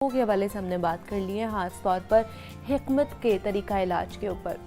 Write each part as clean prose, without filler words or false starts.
के हवाले से हमने बात कर ली है, ख़ास तौर पर हिकमत के तरीक़ा इलाज के ऊपर।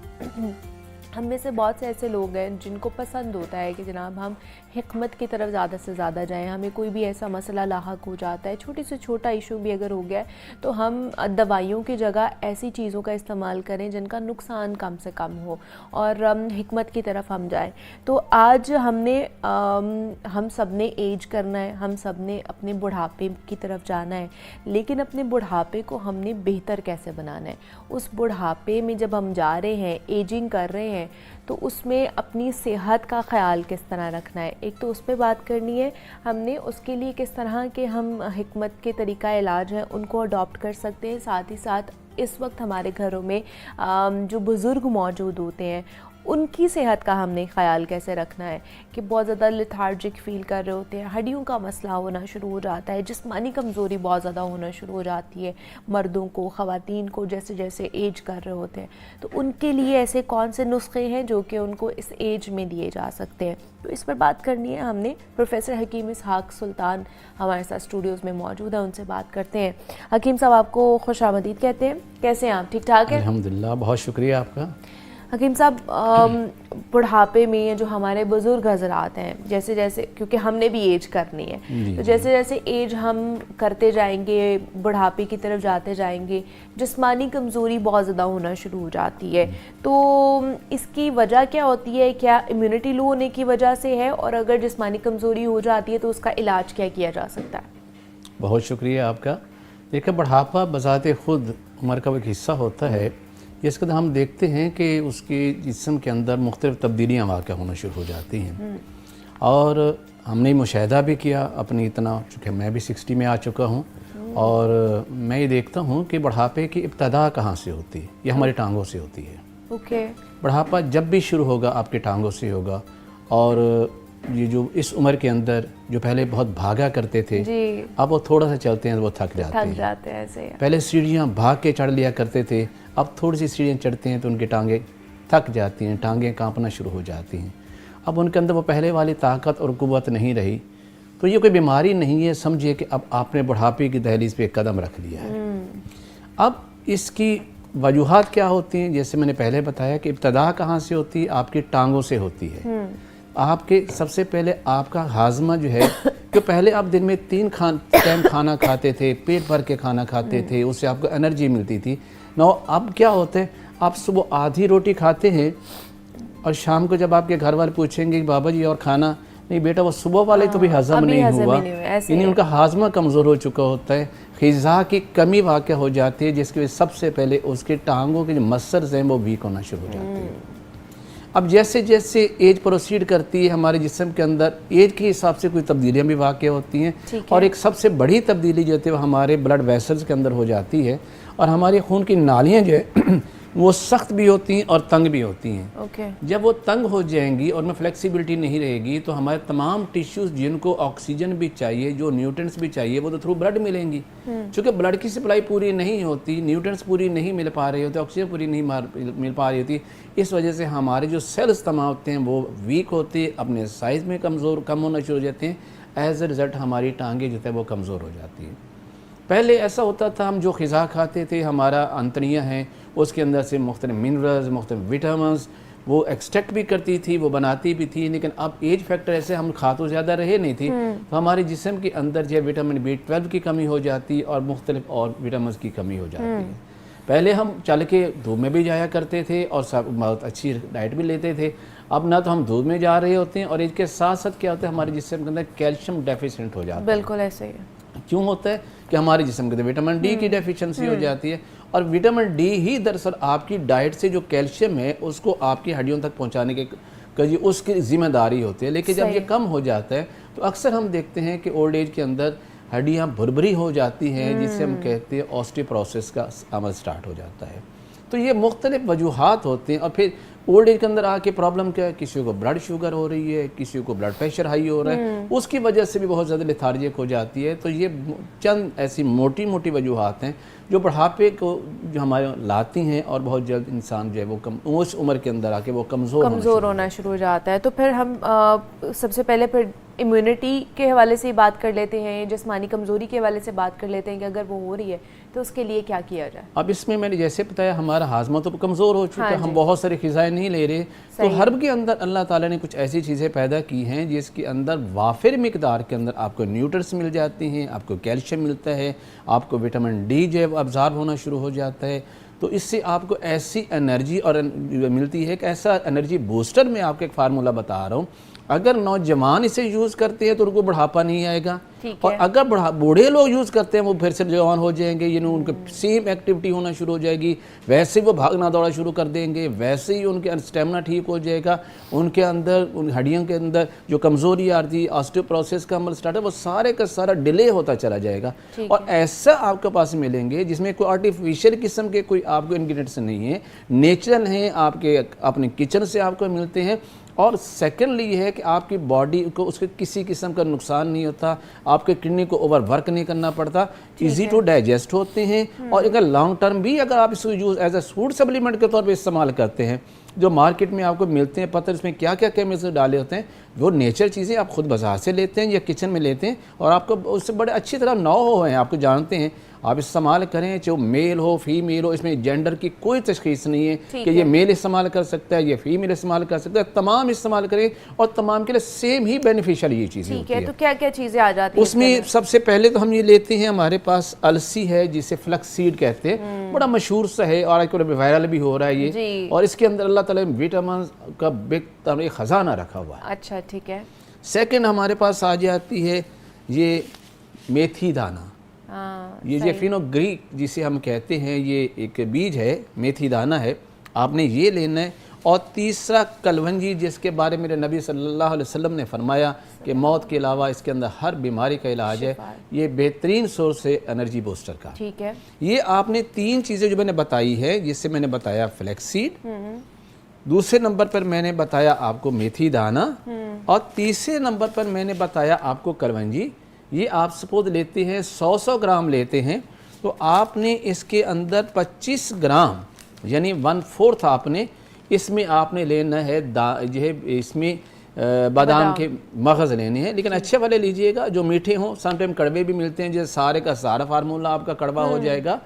हम में से बहुत से ऐसे लोग हैं जिनको पसंद होता है कि जनाब हम हिकमत की तरफ ज़्यादा से ज़्यादा जाएं। हमें कोई भी ऐसा मसला लाहक हो जाता है, छोटी से छोटा इशू भी अगर हो गया है, तो हम दवाइयों की जगह ऐसी चीज़ों का इस्तेमाल करें जिनका नुकसान कम से कम हो और हिकमत की तरफ हम जाएं। तो आज हम सब ने एज करना है, हम सब ने अपने बुढ़ापे की तरफ जाना है, लेकिन अपने बुढ़ापे को हमने बेहतर कैसे बनाना है। उस बुढ़ापे में जब हम जा रहे हैं, एजिंग कर रहे हैं, तो उसमें अपनी सेहत का ख्याल किस तरह रखना है, एक तो उस पर बात करनी है हमने। उसके लिए किस तरह के हम हिकमत के तरीक़ा इलाज हैं उनको अडॉप्ट कर सकते हैं। साथ ही साथ इस वक्त हमारे घरों में जो बुज़ुर्ग मौजूद होते हैं उनकी सेहत का हमने ख़याल कैसे रखना है कि बहुत ज़्यादा लेथार्जिक फ़ील कर रहे होते हैं, हड्डियों का मसला होना शुरू हो जाता है, जिस्मानी कमज़ोरी बहुत ज़्यादा होना शुरू हो जाती है मर्दों को, ख़वातीन को, जैसे जैसे एज कर रहे होते हैं। तो उनके लिए ऐसे कौन से नुस्खे हैं जो कि उनको इस एज में दिए जा सकते हैं, तो इस पर बात करनी है हमने। प्रोफेसर हकीम इसहाक सुल्तान हमारे साथ स्टूडियोज़ में मौजूद है, उनसे बात करते हैं। हकीम साहब, आपको खुशामदीद कहते हैं, कैसे हैं आप? ठीक ठाक है? अल्हम्दुलिल्लाह, बहुत शुक्रिया आपका। हकीम साहब, बुढ़ापे में जो हमारे बुज़ुर्ग हज़रात हैं, जैसे जैसे, क्योंकि हमने भी एज करनी है, तो जैसे जैसे एज हम करते जाएंगे, बुढ़ापे की तरफ जाते जाएंगे, जिस्मानी कमज़ोरी बहुत ज़्यादा होना शुरू हो जाती है। तो इसकी वजह क्या होती है? क्या इम्यूनिटी लो होने की वजह से है? और अगर जिस्मानी कमज़ोरी हो जाती है तो उसका इलाज क्या किया जा सकता है? बहुत शुक्रिया आपका। देखिए, बुढ़ापा बज़ाते ख़ुद उम्र का एक हिस्सा होता है, जिसके अंदर हम देखते हैं कि उसके जिस्म के अंदर मुख्तलिफ़ तब्दीलियाँ वाक़या होना शुरू हो जाती हैं। और हमने मुशाहिदा भी किया अपनी, इतना चूँकि मैं भी 60 में आ चुका हूँ, और मैं ये देखता हूँ कि बुढ़ापे की इब्तदा कहाँ से होती है। ये हमारी टांगों से होती है। बुढ़ापा जब भी शुरू होगा आपकी टांगों से होगा। और ये जो इस उम्र के अंदर जो पहले बहुत भागा करते थे, अब वो थोड़ा सा चलते हैं तो वो थक जाते हैं। ऐसे पहले सीढ़ियाँ भाग के चढ़ लिया करते थे, अब थोड़ी सी सीढ़ियाँ चढ़ते हैं तो उनकी टांगें थक जाती हैं, टांगें कांपना शुरू हो जाती हैं। अब उनके अंदर वो पहले वाली ताकत और क़ुव्वत नहीं रही। तो ये कोई बीमारी नहीं है, समझिए कि अब आपने बुढ़ापे की दहलीज पे कदम रख लिया है। अब इसकी वजूहात क्या होती हैं? जैसे मैंने पहले बताया कि इब्तदा कहाँ से होती है? आपकी टांगों से होती है। आपके सबसे पहले आपका हाजमा जो है, कि पहले आप दिन में 3 टाइम खाना खाते थे, पेट भर के खाना खाते थे, उससे आपको एनर्जी मिलती थी। नो, अब क्या होता है, आप सुबह आधी रोटी खाते हैं और शाम को जब आपके घर वाले पूछेंगे कि बाबा जी और खाना नहीं, बेटा वो सुबह वाले तो भी हजम नहीं हुआ, यानी उनका हाजमा कमज़ोर हो चुका होता है, ग़िज़ा की कमी वाक़या हो जाती है, जिसकी वजह सबसे पहले उसके टांगों के जो मसल्स हैं वो वीक होना शुरू हो जाते हैं। अब जैसे जैसे एज प्रोसीड करती है, हमारे जिस्म के अंदर एज के हिसाब से कोई तब्दीलियाँ भी वाक़ होती हैं। और एक सबसे बड़ी तब्दीली जो है वो हमारे ब्लड वेसल्स के अंदर हो जाती है, और हमारे खून की नालियाँ जो है वो सख्त भी होती हैं और तंग भी होती हैं। जब वो तंग हो जाएंगी और उनमें फ्लेक्सिबिलिटी नहीं रहेगी, तो हमारे तमाम टिश्यूज़ जिनको ऑक्सीजन भी चाहिए, जो न्यूट्रिएंट्स भी चाहिए, वो तो थ्रू ब्लड मिलेंगी। क्योंकि ब्लड की सप्लाई पूरी नहीं होती, न्यूट्रिएंट्स पूरी नहीं मिल पा रही होती, ऑक्सीजन पूरी नहीं मिल पा रही होती, इस वजह से हमारे जो सेल्स तमाम होते हैं वो वीक होते हैं, अपने साइज़ में कम होना शुरू हो जाते हैं। एज ए रिज़ल्ट हमारी टांगें जो है वो कमज़ोर हो जाती हैं। पहले ऐसा होता था, हम जो ग़िज़ा खाते थे, हमारा आंतड़ियाँ हैं, उसके अंदर से मुख्तलिफ़ मिनरल्स, मुख्तलिफ़ विटामिन्स वो एक्सट्रैक्ट भी करती थी, वो बनाती भी थी। लेकिन अब एज फैक्टर ऐसे, हम खा तो ज़्यादा रहे नहीं थी, तो हमारे जिस्म के अंदर जो विटामिन B12 की कमी हो जाती और मुख्तलिफ़ और विटामिन की कमी हो जाती है। पहले हम चल के धूप में भी जाया करते थे और सब बहुत अच्छी डाइट भी लेते थे। अब ना तो हम धूप में जा रहे होते हैं, और इसके साथ साथ क्या होता है, हमारे जिस्म के अंदर कैल्शियम डेफिशिएंट हो जाता है। बिल्कुल ऐसे ही क्यों होता है कि हमारे जिस्म के अंदर विटामिन D की डेफिशिएंसी हो जाती है, और विटामिन D ही दरअसल आपकी डाइट से जो कैल्शियम है उसको आपकी हड्डियों तक पहुंचाने के उसकी जिम्मेदारी होती है। लेकिन जब ये कम हो जाता है तो अक्सर हम देखते हैं कि ओल्ड एज के अंदर हड्डियाँ भुरभुरी हो जाती हैं, जिससे हम कहते हैं ऑस्टियोपोरोसिस का अमल स्टार्ट हो जाता है। तो ये मुख्तलिफ वजूहात होते हैं। और फिर ओल्ड एज के अंदर आके प्रॉब्लम क्या है, किसी को ब्लड शुगर हो रही है, किसी को ब्लड प्रेशर हाई हो रहा है, उसकी वजह से भी बहुत ज़्यादा लेथार्जिक हो जाती है। तो ये चंद ऐसी मोटी मोटी वजूहात हैं जो बुढ़ापे को जो हमारे लाती हैं, और बहुत जल्द इंसान जो है वो उस उम्र के अंदर आके वो कमज़ोर होना शुरू हो जाता है। तो फिर हम सबसे पहले फिर इम्यूनिटी के हवाले से ही बात कर लेते हैं, जिस्मानी कमज़ोरी के हवाले से बात कर लेते हैं कि अगर वो हो रही है तो उसके लिए क्या किया जाए? अब इसमें मैंने जैसे बताया हमारा हाजमा तो कमज़ोर हो चुका है, हम बहुत सारे ग़िज़ाएँ नहीं ले रहे, तो हर्ब के अंदर अल्लाह ताला ने कुछ ऐसी चीज़ें पैदा की हैं जिसके अंदर वाफिर मिकदार के अंदर आपको न्यूट्रिएंट्स मिल जाते हैं, आपको कैल्शियम मिलता है, आपको विटामिन डी जो है वो अब्ज़ॉर्ब होना शुरू हो जाता है। तो इससे आपको ऐसी एनर्जी और मिलती है कि ऐसा एनर्जी बूस्टर मैं आपको एक फार्मूला बता रहा हूँ, अगर नौजवान इसे यूज़ करते हैं तो उनको बुढ़ापा नहीं आएगा, और अगर बूढ़े लोग यूज़ करते हैं वो फिर से जवान हो जाएंगे, यानी उनके सेम एक्टिविटी होना शुरू हो जाएगी, वैसे वो भागना दौड़ा शुरू कर देंगे, वैसे ही उनके स्टेमिना ठीक हो जाएगा, उनके अंदर उन हड्डियों के अंदर जो कमज़ोरी आ रही ऑस्टियोपोरोसिस का अमल स्टार्ट है वो सारे का सारा डिले होता चला जाएगा। और ऐसा आपके पास मिलेंगे जिसमें कोई आर्टिफिशियल किस्म के कोई आपको इंग्रेडिएंट्स नहीं है, नेचुरल हैं, आपके अपने किचन से आपको मिलते हैं। और सेकेंडली ये है कि आपकी बॉडी को उसके किसी किस्म का नुकसान नहीं होता, आपके किडनी को ओवर वर्क नहीं करना पड़ता, इजी टू डाइजेस्ट होते हैं। और अगर लॉन्ग टर्म भी अगर आप इसको use as a food supplement के तौर पे इस्तेमाल करते हैं, जो मार्केट में आपको मिलते हैं पता इसमें क्या क्या केमिकल्स डाले होते हैं, वो नेचर चीज़ें आप खुद बाजार से लेते हैं या किचन में लेते हैं और आपको उससे बड़े अच्छी तरह नौ हैं, आपको जानते हैं, आप इस्तेमाल करें, चाहे मेल हो फीमेल हो, इसमें जेंडर की कोई तशख़ीस नहीं है कि ये मेल इस्तेमाल कर सकता है, ये फीमेल इस्तेमाल कर सकता है, तमाम इस्तेमाल करें और तमाम के लिए सेम ही बेनिफिशियल ये चीज़ें होती है। तो क्या क्या चीज़ें आ जाती हैं उसमें? सबसे पहले तो हम ये लेते हैं, हमारे पास अलसी है जिसे फ्लक्स सीड कहते हैं, बड़ा मशहूर सा है और आजकल वायरल भी हो रहा है ये, और इसके अंदर अल्लाह ताला ने विटामिन का बेहतरीन खजाना रखा हुआ है। अच्छा, ठीक है। सेकंड हमारे पास आ जाती है ये मेथी दाना, ये जो फेनोग्रीक जिसे हम कहते हैं, ये एक बीज है, मेथी दाना है, आपने ये लेना है। और तीसरा कलवंजी, जिसके बारे में नबी सल्लल्लाहु अलैहि वसल्लम ने फरमाया कि मौत के अलावा इसके अंदर हर बीमारी का इलाज है, ये बेहतरीन सोर्स है एनर्जी बूस्टर का। ठीक है। ये आपने तीन चीज़ें जो मैंने बताई है, जिससे मैंने बताया फ्लैक्सीड, दूसरे नंबर पर मैंने बताया आपको मेथी दाना, और तीसरे नंबर पर मैंने बताया आपको कलवंजी। ये आप सपोज लेते हैं 100 ग्राम लेते हैं, तो आपने इसके अंदर 25 ग्राम यानी 1/4 आपने इसमें आपने लेना है जो है इसमें बादाम के मगज़ लेने हैं, लेकिन अच्छे वाले लीजिएगा जो मीठे हों, समटाइम कड़वे भी मिलते हैं, जैसे सारे का सारा फार्मूला आपका कड़वा हो जाएगा।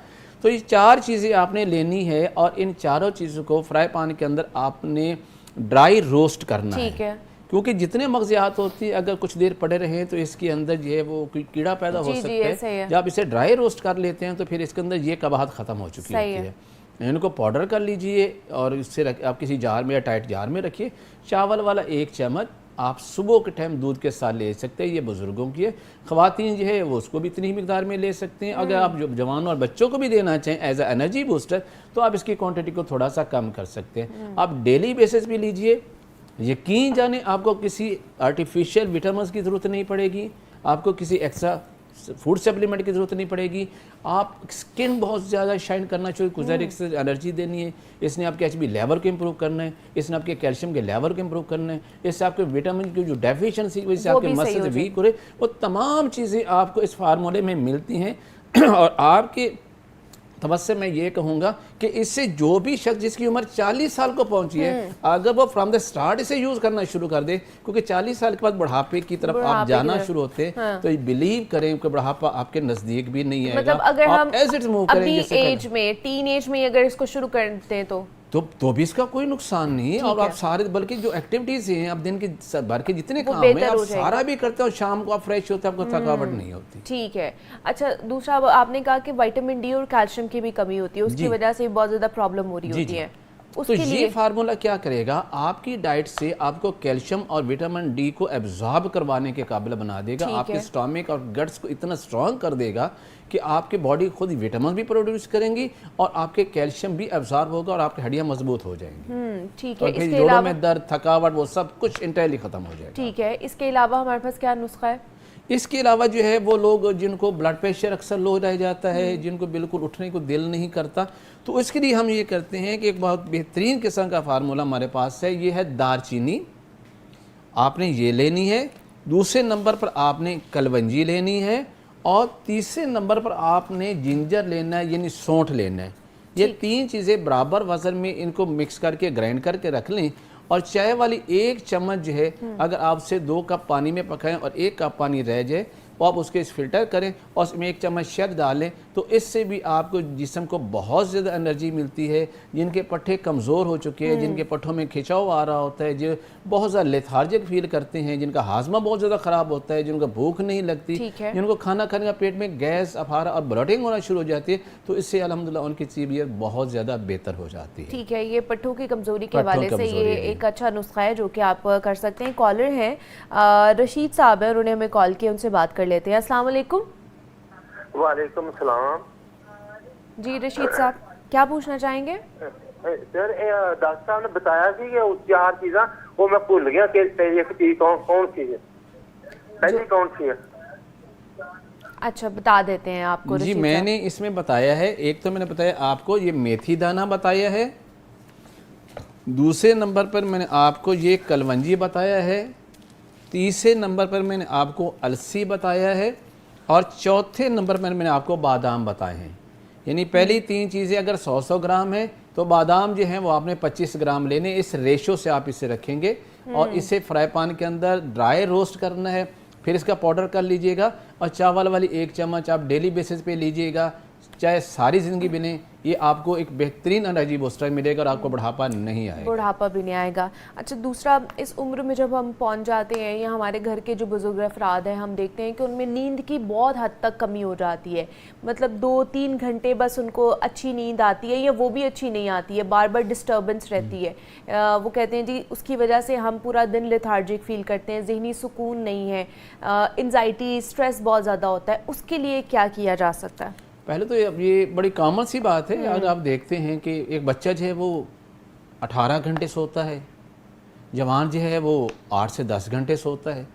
तो ये चार चीज़ें आपने लेनी है और इन चारों चीज़ों को फ्राई पैन के अंदर आपने ड्राई रोस्ट करना है। ठीक है। क्योंकि जितने मगज़ियात होती है अगर कुछ देर पड़े रहे तो इसके अंदर जो है वो कीड़ा पैदा हो सकता है। जब आप इसे ड्राई रोस्ट कर लेते हैं तो फिर इसके अंदर ये कबाहत ख़त्म हो चुकी होती है। इनको पाउडर कर लीजिए और इससे आप किसी जार में या टाइट जार में रखिए। चावल वाला 1 चम्मच आप सुबह के टाइम दूध के साथ ले सकते हैं, ये बुज़ुर्गों की है। ख़वातीन जो है वो उसको भी इतनी ही मिकदार में ले सकते हैं। अगर आप जवानों और बच्चों को भी देना चाहें एज ए एनर्जी बूस्टर तो आप इसकी क्वांटिटी को थोड़ा सा कम कर सकते हैं। आप डेली बेसिस भी लीजिए, यकीन जाने आपको किसी आर्टिफिशियल विटामिन की ज़रूरत नहीं पड़ेगी, आपको किसी एक्स्ट्रा फूड सप्लीमेंट की ज़रूरत नहीं पड़ेगी। आप स्किन बहुत ज़्यादा शाइन करना चाहिए, गुजारिश से एनर्जी देनी है, इसने आपके HB लेवल को इम्प्रूव करना है, इसने आपके कैल्शियम के लेवल को इम्प्रूव करना है, इससे आपके विटामिन की जो डेफिशिएंसी वजह से आपके मसल्स वीक हो रहे, वो तमाम चीज़ें आपको इस फार्मूले में मिलती हैं। और आपके तवज्जो मैं ये कहूँगा कि इससे जो भी शख्स जिसकी उम्र 40 साल को पहुंची है, अगर वो फ्रॉम द स्टार्ट इसे यूज़ करना शुरू कर दे, क्योंकि 40 साल के बाद बुढ़ापे की तरफ आप जाना शुरू होते हैं, तो बिलीव करें कि बुढ़ापा आपके नज़दीक भी नहीं आएगा। मतलब अगर हम अभी एज में, टीन एज में अगर इसको शुरू करते हैं तो भी इसका कोई नुकसान नहीं है। और आप सारे बल्कि जो एक्टिविटीज़ हैं आप दिन के भर के जितने काम हैं आप सारा भी करते हो, शाम को आप फ्रेश होते हैं, आपको थकावट नहीं होती। ठीक है। अच्छा, दूसरा आपने कहा कि विटामिन डी और कैल्शियम की भी कमी होती है, उसकी वजह से बहुत ज़्यादा प्रॉब्लम हो रही होती है। तो ये फार्मूला क्या करेगा, आपकी डाइट से आपको कैल्शियम और विटामिन डी को एब्जॉर्ब करवाने के काबिल बना देगा, आपके स्टमक और गट्स को इतना स्ट्रॉन्ग कर देगा कि आपकी बॉडी खुद विटामिन भी प्रोड्यूस करेंगी और आपके कैल्शियम भी एब्जॉर्ब होगा और आपकी हड्डियां मजबूत हो जाएंगी। ठीक है। इसके जोड़ों में दर्द, थकावट, वो सब कुछ इंटेरली खत्म हो जाएगा। ठीक है। इसके अलावा हमारे पास क्या नुस्खा है? इसके अलावा जो है वो लोग जिनको ब्लड प्रेशर अक्सर लो रह जाता है, जिनको बिल्कुल उठने को दिल नहीं करता, तो इसके लिए हम ये करते हैं कि एक बहुत बेहतरीन किस्म का फार्मूला हमारे पास है, ये है दालचीनी, आपने ये लेनी है। दूसरे नंबर पर आपने कलवंजी लेनी है और तीसरे नंबर पर आपने जिंजर लेना है, यानी सौंठ लेना है। ये तीन चीज़ें बराबर वजन में इनको मिक्स करके ग्राइंड करके रख लें और चाय वाली 1 चम्मच जो है अगर आप उसे 2 कप पानी में पकाएं और 1 कप पानी रह जाए और आप उसके फ़िल्टर करें और उसमें 1 चम्मच शहद डालें, तो इससे भी आपको जिस्म को बहुत ज़्यादा एनर्जी मिलती है। जिनके पट्टे कमज़ोर हो चुके हैं, जिनके पट्टों में खिंचाव आ रहा होता है, जो बहुत ज़्यादा लेथार्जिक फील करते हैं, जिनका हाजमा बहुत ज़्यादा ख़राब होता है, जिनको भूख नहीं लगती, जिनको खाना खाने का पेट में गैस, अफारा और ब्लडिंग होना शुरू हो जाती है, तो इससे अल्हम्दुलिल्लाह उनकी तबीयत बहुत ज़्यादा बेहतर हो जाती है। ठीक है, ये पट्टों की कमज़ोरी के हवाले से ये एक अच्छा नुस्खा है जो कि आप कर सकते हैं। कॉलर हैं रशीद साहब है, उन्होंने हमें कॉल किया, उनसे बात कर लेते हैं। अस्सलाम वालेकुम। वालेकुम सलाम। जी रशीद साहब, क्या पूछना चाहेंगे? सर डॉक्टर साहब ने बताया कि ये 4 चीज़ा वो मैं भूल गया कि एक चीज कौन सी है, पहली कौन सी है? अच्छा, बता देते हैं आपको। जी, मैंने इसमें बताया है, एक तो मैंने बताया आपको ये मेथी दाना बताया है, दूसरे नंबर पर मैंने आपको ये कलवंजी बताया है, तीसरे नंबर पर मैंने आपको अलसी बताया है और चौथे नंबर पर मैंने आपको बादाम बताए हैं। यानी पहली 3 चीज़ें अगर 100-100 ग्राम है तो बादाम जो हैं वो आपने 25 ग्राम लेने, इस रेशो से आप इसे रखेंगे और इसे फ्राई पैन के अंदर ड्राई रोस्ट करना है, फिर इसका पाउडर कर लीजिएगा और चावल वाली 1 चम्मच आप डेली बेसिस पे लीजिएगा, चाहे सारी ज़िंदगी बने, ये आपको एक बेहतरीन एनर्जी बूस्टर मिलेगा और आपको बुढ़ापा नहीं आएगा। बुढ़ापा भी नहीं आएगा। अच्छा, दूसरा, इस उम्र में जब हम पहुंच जाते हैं या हमारे घर के जो बुजुर्ग अफराद हैं, हम देखते हैं कि उनमें नींद की बहुत हद तक कमी हो जाती है। मतलब 2-3 घंटे बस उनको अच्छी नींद आती है या वो भी अच्छी नहीं आती है, बार बार डिस्टर्बेंस रहती है। वो कहते हैं जी उसकी वजह से हम पूरा दिन लेथार्जिक फील करते हैं, जहनी सुकून नहीं है, एंजाइटी, स्ट्रेस बहुत ज़्यादा होता है। उसके लिए क्या किया जा सकता है? पहले तो ये बड़ी कॉमन सी बात है। अगर आप देखते हैं कि एक बच्चा जो है वो 18 घंटे सोता है, जवान जो है वो 8 से 10 घंटे सोता है,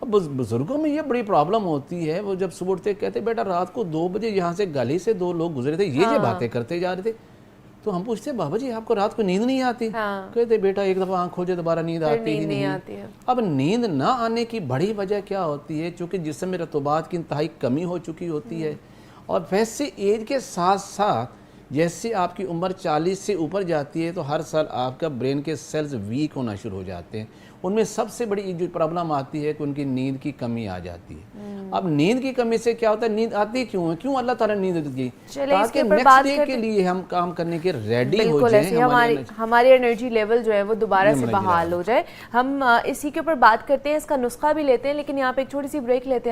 और बुज़ुर्गों में ये बड़ी प्रॉब्लम होती है। वो जब सुबह उठते कहते बेटा रात को 2 बजे यहाँ से गली से 2 लोग गुजरे थे, ये बातें करते जा रहे थे। तो हम पूछते बाबा जी आपको रात को नींद नहीं आती? कहते बेटा एक दफ़ा आँख खोल जाए दोबारा नींद आती ही नहीं आती है। अब नींद ना आने की बड़ी वजह क्या होती है? चूँकि जिस्म में रतूबात की इंतहाई कमी हो चुकी होती है, और वैसे एज के साथ साथ जैसे आपकी उम्र 40 से ऊपर जाती है तो हर साल आपका ब्रेन के सेल्स वीक होना शुरू हो जाते हैं। उनमें सबसे बड़ी जो प्रॉब्लम आती है कि उनकी नींद की कमी आ जाती है। अब नींद की कमी से क्या होता है, नींद आती क्यों है, क्यों अल्लाह ताला नींद दी? ताकि नेक्स्ट डे के लिए हम काम करने के रेडी हो जाएं, हमारी एनर्जी लेवल जो है वो दोबारा से बहाल हो जाए। हम इसी के ऊपर बात करते हैं, इसका नुस्खा भी लेते हैं, लेकिन यहाँ पे एक छोटी सी ब्रेक लेते हैं।